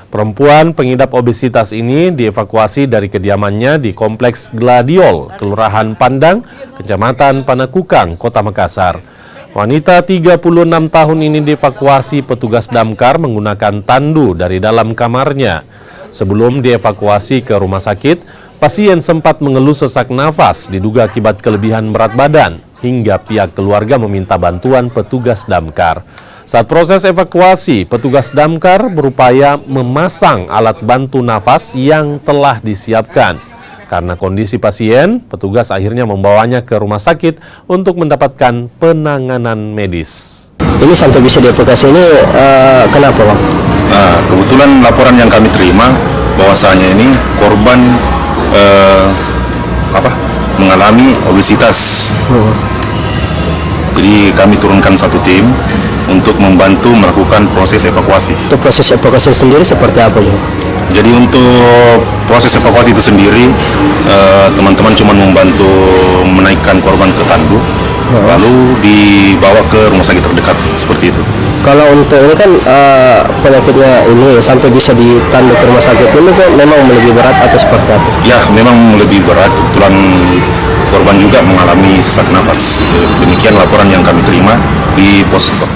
Perempuan pengidap obesitas ini dievakuasi dari kediamannya di Kompleks Gladiol, Kelurahan Pandang, Kecamatan Panakukang, Kota Makassar. Wanita 36 tahun ini dievakuasi petugas damkar menggunakan tandu dari dalam kamarnya. Sebelum dievakuasi ke rumah sakit, pasien sempat mengeluh sesak nafas diduga akibat kelebihan berat badan, hingga pihak keluarga meminta bantuan petugas damkar. Saat proses evakuasi, petugas damkar berupaya memasang alat bantu nafas yang telah disiapkan. Karena kondisi pasien, petugas akhirnya membawanya ke rumah sakit untuk mendapatkan penanganan medis. Ini sampai bisa dievakuasi ini kenapa, Bang? Kebetulan laporan yang kami terima bahwasanya ini korban mengalami obesitas. Jadi kami turunkan satu tim untuk membantu melakukan proses evakuasi. Untuk proses evakuasi sendiri seperti apa ya? Jadi untuk proses evakuasi itu sendiri, teman-teman cuma membantu menaikkan korban ke tandu, lalu dibawa ke rumah sakit terdekat, seperti itu. Kalau untuk ini kan penyakitnya ini sampai bisa ditandu ke rumah sakit ini tuh memang lebih berat atau seperti apa? Ya, memang lebih berat. Kebetulan korban juga mengalami sesak napas. Demikian laporan yang kami terima di posko.